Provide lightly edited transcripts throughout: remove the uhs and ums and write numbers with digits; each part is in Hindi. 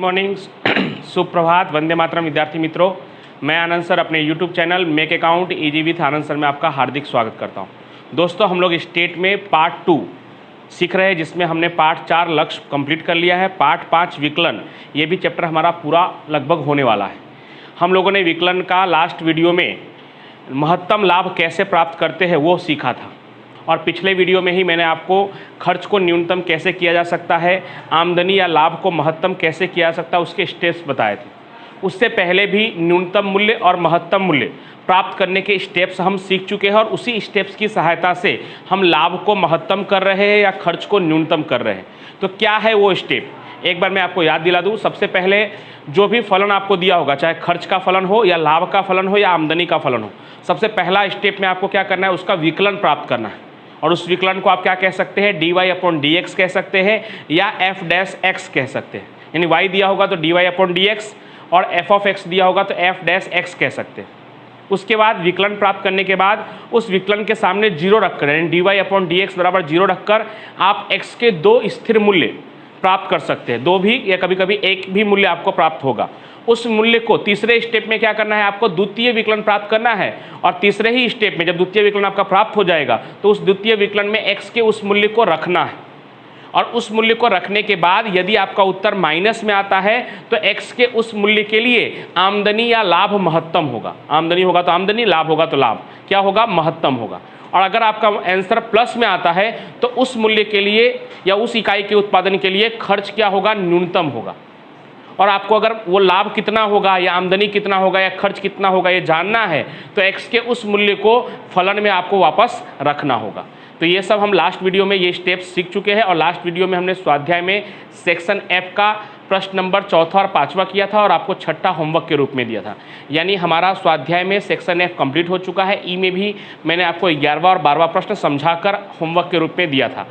मॉर्निंग, सुप्रभात, वंदे मातरम विद्यार्थी मित्रों। मैं आनंद सर अपने YouTube channel make account easy with Anand sir में आपका हार्दिक स्वागत करता हूं। दोस्तों, हम लोग स्टेट में पार्ट 2 सीख रहे हैं, जिसमें हमने पार्ट 4 लक्ष्य कंप्लीट कर लिया है। पार्ट 5 विकलन, ये भी चैप्टर हमारा पूरा लगभग होने वाला है। हम लोगों ने विकलन का लास्ट वीडियो में महत्तम लाभ कैसे प्राप्त करते हैं वो सीखा था, और पिछले वीडियो में ही मैंने आपको खर्च को न्यूनतम कैसे किया जा सकता है, आमदनी या लाभ को महत्तम कैसे किया जा सकता है, उसके स्टेप्स बताए थे। उससे पहले भी न्यूनतम मूल्य और महत्तम मूल्य प्राप्त करने के स्टेप्स हम सीख चुके हैं, और उसी स्टेप्स की सहायता से हम लाभ को महत्तम कर रहे हैं या खर्च को न्यूनतम कर रहे हैं। तो क्या है वो स्टेप, एक बार मैं आपको याद दिला दूँ। सबसे पहले जो भी फलन आपको दिया होगा, चाहे खर्च का फलन हो या लाभ का फलन हो या आमदनी का फलन हो, सबसे पहला स्टेप में आपको क्या करना है, उसका विकलन प्राप्त करना है। और उस विकलन को आप क्या कह सकते हैं, dy/dx कह सकते हैं या f'(x) कह सकते हैं। यानी y दिया होगा तो dy/dx और f(x) दिया होगा तो f'(x) कह सकते हैं। उसके बाद विकलन प्राप्त करने के बाद उस विकलन के सामने 0 रखकर, यानी dy/dx बराबर 0 रखकर आप x के 2 स्थिर मूल्य प्राप्त कर सकते हैं। 2 भी या कभी कभी 1 भी मूल्य आपको प्राप्त होगा। उस मूल्य को तीसरे स्टेप में क्या करना है, आपको द्वितीय विकलन प्राप्त करना है। और तीसरे ही स्टेप में जब द्वितीय विकलन आपका प्राप्त हो जाएगा तो उस द्वितीय विकलन में x के उस मूल्य को रखना है। और उस मूल्य को रखने के बाद यदि आपका उत्तर माइनस में आता है तो x के उस मूल्य के लिए आमदनी या लाभ महत्तम होगा। आमदनी होगा तो आमदनी, लाभ होगा तो लाभ क्या होगा, महत्तम होगा। और अगर आपका आंसर प्लस में आता है तो उस मूल्य के लिए या उस इकाई के उत्पादन के लिए खर्च क्या होगा, न्यूनतम होगा। और आपको अगर वो लाभ कितना होगा या आमदनी कितना होगा या खर्च कितना होगा ये जानना है तो x के उस मूल्य को फलन में आपको वापस रखना होगा। तो ये सब हम लास्ट वीडियो में ये स्टेप्स सीख चुके हैं, और लास्ट वीडियो में हमने स्वाध्याय में सेक्शन F का प्रश्न नंबर 4था और 5वां किया था और आपको 6ठा होमवर्क के रूप में दिया था। यानी हमारा स्वाध्याय में सेक्शन F कंप्लीट हो चुका है। ई में भी मैंने आपको 11वां और 12वां प्रश्न समझाकर होमवर्क के रूप में दिया था,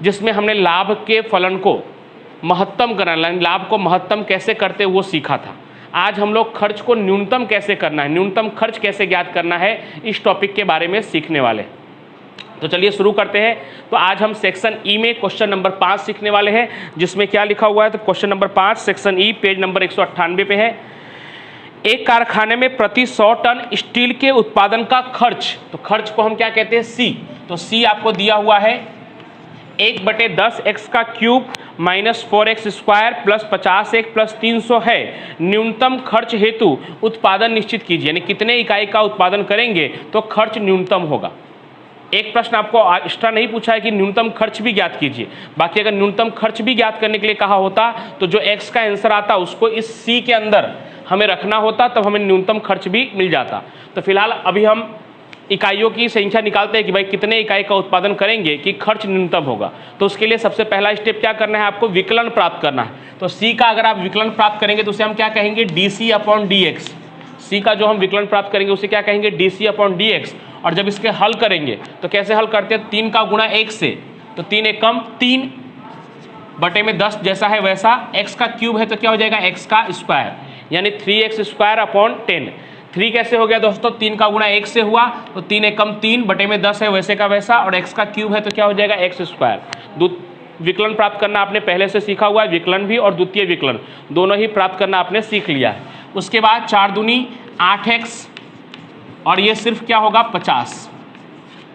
जिसमें हमने लाभ के फलन को महत्तम करना, लाभ को महत्तम कैसे करते वो सीखा था। आज हम लोग खर्च को न्यूनतम कैसे करना है, न्यूनतम खर्च कैसे ज्ञात करना है, इस टॉपिक के बारे में सीखने वाले। तो चलिए शुरू करते हैं। तो आज हम सेक्शन ई में क्वेश्चन नंबर 5 सीखने वाले हैं, जिसमें क्या लिखा हुआ है, तो question number 5 section E page number 198 पे है। एक कारखाने में प्रति 100 टन स्टील के उत्पादन का खर्च, तो खर्च को हम क्या कहते हैं, सी। तो सी आपको दिया हुआ है 1/10x का cube minus 4x square plus 50x plus 300 है। न्यूनतम खर्च हेतु उत्पादन निश्चित कीजिए, यानी कितने इकाई का उत्पादन करेंगे तो खर्च न्यूनतम होगा। एक प्रश्न आपको एक्स्ट्रा नहीं पूछा है कि न्यूनतम खर्च भी ज्ञात कीजिए। बाकी अगर न्यूनतम खर्च भी ज्ञात करने के लिए कहा होता तो जो x का आंसर आता उसको इस सी के अंदर हमें रखना होता, तब हमें न्यूनतम खर्च भी मिल जाता। तो फिलहाल अभी हम इकाइयों की संख्या निकालते हैं कि भाई कितने इकाई का उत्पादन करेंगे कि खर्च न्यूनतम होगा। तो उसके लिए सबसे पहला स्टेप क्या करना है, आपको विकलन प्राप्त करना है। तो सी का अगर आप विकलन प्राप्त करेंगे तो उसे हम क्या कहेंगे, dc/dx। सी का जो हम विकलन प्राप्त करेंगे उसे क्या कहेंगे, dc/dx। और जब इसके हल करेंगे तो कैसे हल करते हैं, 3 का गुणा 1 से, तो 3 एकम 3 बटे में 10 जैसा है वैसा, x का क्यूब है तो क्या हो जाएगा, x का स्क्वायर, यानी 3x² 3 कैसे हो गया दोस्तों, 3 का गुणा 1 से हुआ तो 3 एकम 3 बटे में 10 है वैसे का वैसा, और x का क्यूब है तो क्या हो जाएगा, x²। विकलन प्राप्त करना आपने पहले से सीखा हुआ है, विकलन भी और द्वितीय विकलन दोनों ही प्राप्त करना आपने सीख लिया है। उसके बाद 4 दूनी 8x और ये सिर्फ क्या होगा, 50।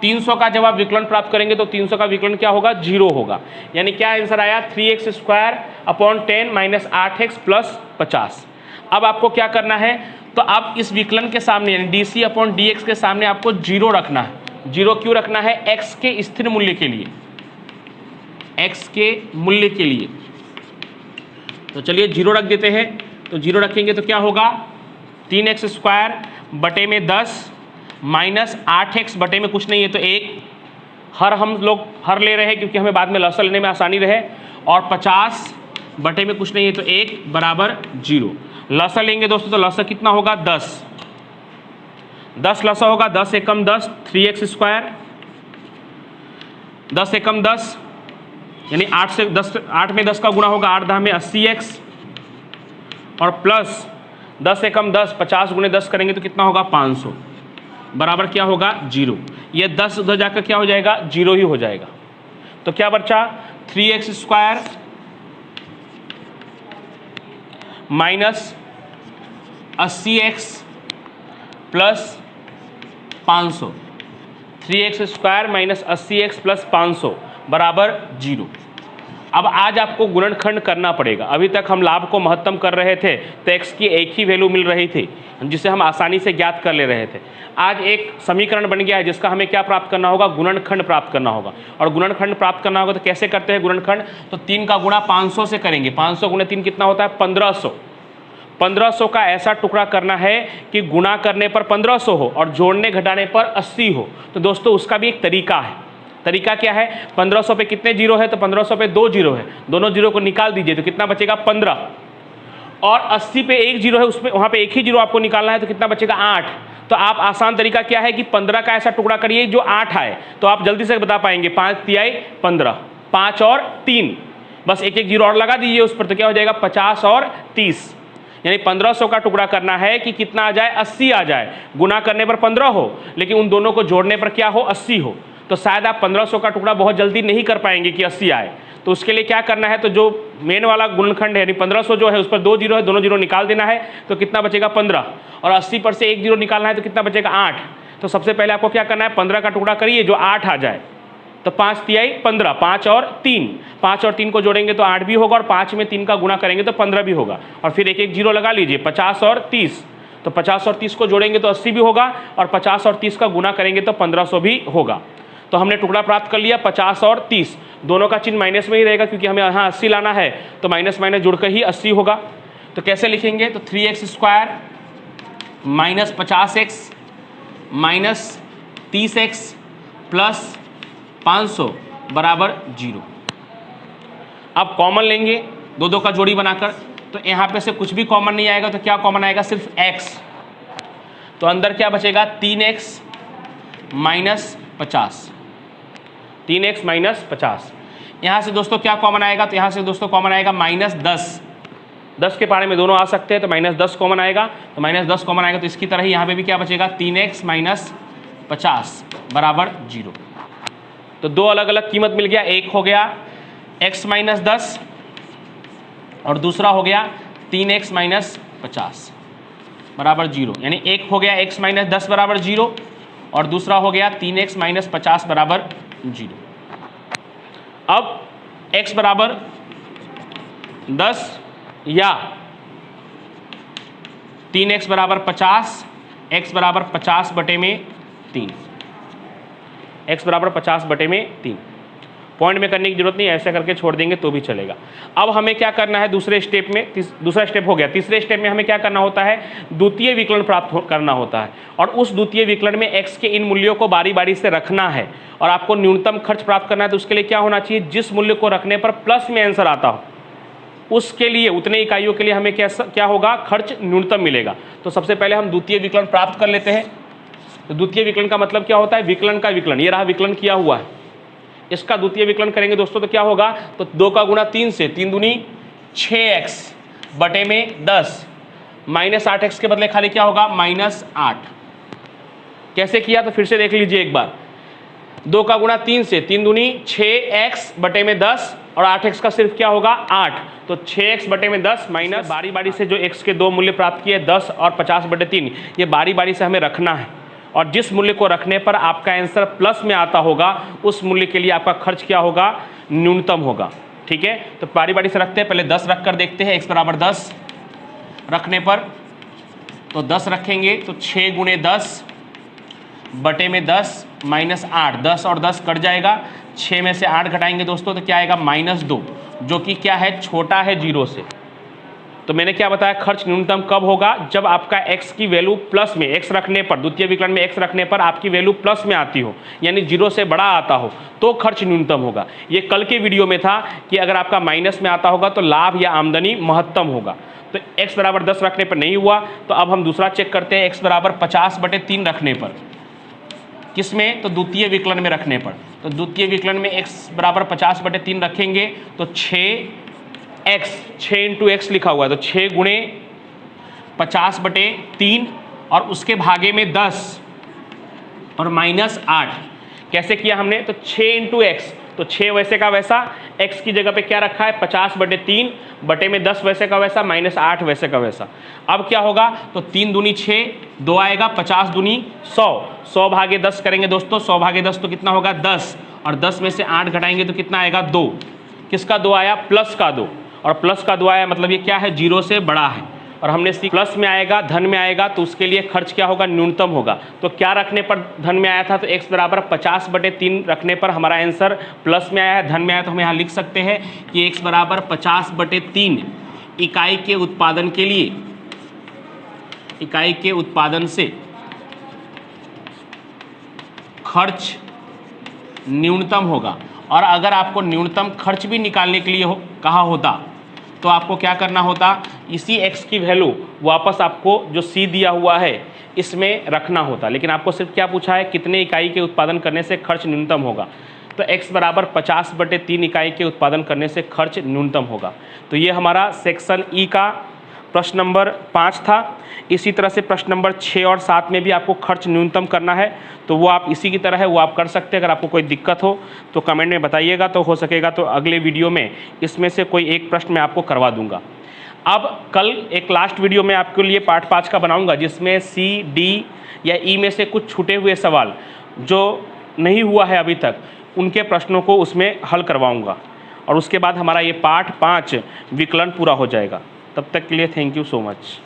300 का जब आप विकलन प्राप्त करेंगे तो 300 का विकलन क्या होगा, 0 होगा। यानी क्या आंसर आया, 3x² माइनस 8x प्लस 50। अब आपको क्या करना है, तो आप इस विकलन के सामने यानी dc/dx के सामने आपको 0 रखना है। 0 क्यों रखना है, x के स्थिर मूल्य के लिए, x के मूल्य के लिए। तो चलिए 0 रख देते हैं। तो 0 रखेंगे तो क्या होगा, 3x² बटे में 10 माइनस 8x बटे में कुछ नहीं है तो 1, हर हम लोग हर ले रहे हैं क्योंकि हमें बाद में लसा लेने में आसानी रहे, और 50 बटे में कुछ नहीं है तो 1 बराबर 0। लसा लेंगे दोस्तों तो लसा कितना होगा, 10 लसा होगा, 10 एकम 10 3x², 10 एकम 10 यानी 8 से 10, 8 में 10 का गुणा होगा, 8 10 में 80x, और प्लस 10 एकम 10 50 गुणे 10 करेंगे तो कितना होगा, 500 बराबर क्या होगा, 0। ये 10 उधर जाकर क्या हो जाएगा, 0 ही हो जाएगा। तो क्या बचा, 3x² minus 80x plus 500, 3x² minus 80x plus 500 बराबर 0। अब आज आपको गुणनखंड करना पड़ेगा। अभी तक हम लाभ को महत्तम कर रहे थे तो x की एक ही वैल्यू मिल रही थी जिसे हम आसानी से ज्ञात कर ले रहे थे। आज एक समीकरण बन गया है जिसका हमें क्या प्राप्त करना होगा, गुणनखंड प्राप्त करना होगा। और गुणनखंड प्राप्त करना होगा तो कैसे करते हैं गुणनखंड, तो 3 का गुणा 500 से करेंगे। 500 गुणे 3 कितना होता है, 1500। 1500 का ऐसा टुकड़ा करना है कि गुणा करने पर 1500 हो और जोड़ने घटाने पर 80 हो। तो दोस्तों उसका भी एक तरीका है। तरीका क्या है, 1500 पे कितने जीरो है, तो 1500 पे 2 जीरो है, दोनों जीरो को निकाल दीजिए तो कितना बचेगा 15। और 80 पे 1 जीरो है, उसमें वहाँ पे एक ही जीरो आपको निकालना है तो कितना बचेगा 8। तो आप आसान तरीका क्या है कि 15 का ऐसा टुकड़ा करिए जो 8 आए, तो आप जल्दी से बता पाएंगे। 5 तिहाई 15, 5 और 3, बस एक एक जीरो और लगा दीजिए उस पर, तो क्या हो जाएगा 50 और 30। यानी 1500 का टुकड़ा करना है कि कितना आ जाए, 80 आ जाए। गुना करने पर 15 हो लेकिन उन दोनों को जोड़ने पर क्या हो, 80 हो। तो शायद आप 1500 का टुकड़ा बहुत जल्दी नहीं कर पाएंगे कि 80 आए। तो उसके लिए क्या करना है, तो जो मेन वाला गुणनखंड है यानी 1500 जो है उस पर 2 जीरो है, दोनों जीरो निकाल देना है तो कितना बचेगा 15। और 80 पर से 1 जीरो निकालना है तो कितना बचेगा 8। तो सबसे पहले आपको क्या करना है, 15 का टुकड़ा करिए जो 8 आ जाए। तो 5 तिहाई 15, 5 और 3, 5 और 3 को जोड़ेंगे तो 8 भी होगा और 5 में 3 का गुणा करेंगे तो 15 भी होगा। और फिर एक एक जीरो लगा लीजिए, 50 और 30, तो 50 और 30 को जोड़ेंगे तो 80 भी होगा और 50 और 30 का गुणा करेंगे तो 1500 भी होगा। तो हमने टुकड़ा प्राप्त कर लिया 50 और 30, दोनों का चिन्ह माइनस में ही रहेगा क्योंकि हमें यहाँ 80 लाना है, तो माइनस माइनस जुड़कर ही 80 होगा। तो कैसे लिखेंगे, तो 3x² minus 50x minus 30x plus 500 बराबर 0। अब कॉमन लेंगे दो दो का जोड़ी बनाकर, तो यहाँ पे से कुछ भी कॉमन नहीं आएगा तो क्या कॉमन आएगा, सिर्फ x। तो अंदर क्या बचेगा, 3x माइनस 50, 3x माइनस 50। यहाँ से दोस्तों क्या कॉमन आएगा, तो यहाँ से दोस्तों कॉमन आएगा माइनस 10। 10 के पारे में दोनों आ सकते हैं तो माइनस 10 कॉमन आएगा, तो माइनस 10 कॉमन आएगा तो इसकी तरह ही यहाँ पे भी क्या बचेगा, 3x माइनस 50 बराबर 0। तो दो अलग अलग कीमत मिल गया, एक हो गया x माइनस 10 और दूसरा हो गया 3x माइनस 50 बराबर 0। यानी एक हो गया x माइनस 10 बराबर 0 और दूसरा हो गया 3x माइनस 50 बराबर 0। अब x बराबर 10 या 3x बराबर 50, x बराबर 50 बटे में 3, x बराबर 50 बटे में 3। पॉइंट में करने की जरूरत नहीं, ऐसा करके छोड़ देंगे तो भी चलेगा। अब हमें क्या करना है दूसरे स्टेप में, दूसरा स्टेप हो गया। तीसरे स्टेप में हमें क्या करना होता है, द्वितीय विकलन प्राप्त करना होता है और उस द्वितीय विकलन में x के इन मूल्यों को बारी बारी से रखना है और आपको न्यूनतम खर्च प्राप्त करना है। तो उसके लिए क्या होना चाहिए, जिस मूल्य को रखने पर प्लस में आंसर आता हो उसके लिए, उतने इकाइयों के लिए हमें क्या होगा, खर्च न्यूनतम मिलेगा। तो सबसे पहले हम द्वितीय विकलन प्राप्त कर लेते हैं। तो द्वितीय विकलन का मतलब क्या होता है, विकलन का विकलन। ये रहा विकलन किया हुआ है, इसका द्वितीय विकलन करेंगे दोस्तों तो क्या होगा, तो 2 का गुणा 3 से, 3 दूनी 6x बटे में 10 माइनस 8x के बदले खाली क्या होगा, माइनस 8। कैसे किया तो फिर से देख लीजिए एक बार। 2 का गुणा 3 से, 3 दूनी 6x बटे में 10 और 8x का सिर्फ क्या होगा 8, तो 6x बटे में 10 माइनस बारी बारी से जो x के दो मूल्य प्राप्त किए 10 और 50 बटे 3, ये बारी बारी से हमें रखना है और जिस मूल्य को रखने पर आपका आंसर प्लस में आता होगा उस मूल्य के लिए आपका खर्च क्या होगा, न्यूनतम होगा। ठीक है, तो बारी बारी से रखते हैं। पहले 10 रख कर देखते हैं, x बराबर 10 रखने पर, तो 10 रखेंगे तो 6 गुणे 10 बटे में 10 माइनस 8, 10 और 10 कट जाएगा, 6 में से 8 घटाएंगे दोस्तों तो क्या आएगा, माइनस 2, जो कि क्या है, छोटा है 0 से। तो मैंने क्या बताया, खर्च न्यूनतम कब होगा, जब आपका x की वैल्यू प्लस में, x रखने पर, द्वितीय विकलन में x रखने पर आपकी वैल्यू प्लस में आती हो, यानी 0 से बड़ा आता हो, तो खर्च न्यूनतम होगा। ये कल के वीडियो में था कि अगर आपका माइनस में आता होगा तो लाभ या आमदनी महत्तम होगा। तो x बराबर 10 रखने पर नहीं हुआ, तो अब हम दूसरा चेक करते हैं, x बराबर 50 बटे 3 रखने पर। किसमें, तो द्वितीय विकलन में रखने पर। तो द्वितीय विकलन में x बराबर 50 बटे 3 रखेंगे तो 6x, 6 इंटू एक्स लिखा हुआ है, तो 6 गुणे 50 बटे 3 और उसके भागे में 10 और माइनस 8। कैसे किया हमने, तो 6 इंटू एक्स, तो 6 वैसे का वैसा, x की जगह पे क्या रखा है 50/3 बटे में 10 वैसे का वैसा माइनस 8 वैसे का वैसा। अब क्या होगा, तो 3 दूनी 6, 2 आएगा, 50 दूनी 100, 100 भागे 10 करेंगे दोस्तों, 100 भागे 10 तो कितना होगा 10, और 10 में से 8 घटाएंगे तो कितना आएगा 2। किसका 2 आया, प्लस का 2, और प्लस का 2 आया मतलब ये क्या है, 0 से बड़ा है। और हमने प्लस में आएगा, धन में आएगा, तो उसके लिए खर्च क्या होगा, न्यूनतम होगा। तो क्या रखने पर धन में आया था, तो x बराबर 50/3 रखने पर हमारा आंसर प्लस में आया है, धन में आया, तो हम यहाँ लिख सकते हैं कि x बराबर 50/3 इकाई के उत्पादन के लिए, इकाई के उत्पादन से खर्च न्यूनतम होगा। और अगर आपको न्यूनतम खर्च भी निकालने के लिए कहा होता तो आपको क्या करना होता, इसी x की वैल्यू वापस आपको जो c दिया हुआ है इसमें रखना होता। लेकिन आपको सिर्फ क्या पूछा है, कितने इकाई के उत्पादन करने से खर्च न्यूनतम होगा, तो x बराबर 50/3 इकाई के उत्पादन करने से खर्च न्यूनतम होगा। तो ये हमारा सेक्शन ई का प्रश्न नंबर 5 था। इसी तरह से प्रश्न नंबर 6 और 7 में भी आपको खर्च न्यूनतम करना है, तो वो आप इसी की तरह है, वो आप कर सकते हैं। अगर आपको कोई दिक्कत हो तो कमेंट में बताइएगा, तो हो सकेगा तो अगले वीडियो में इसमें से कोई एक प्रश्न मैं आपको करवा दूंगा। अब कल एक लास्ट वीडियो में आपके लिए पार्ट 5 का बनाऊंगा, जिसमें C, D या E में से कुछ छूटे हुए सवाल जो नहीं हुआ है अभी तक, उनके प्रश्नों को उसमें हल करवाऊँगा। और उसके बाद हमारा ये पार्ट 5 विकलन पूरा हो जाएगा। तब तक के लिए थैंक यू सो मच।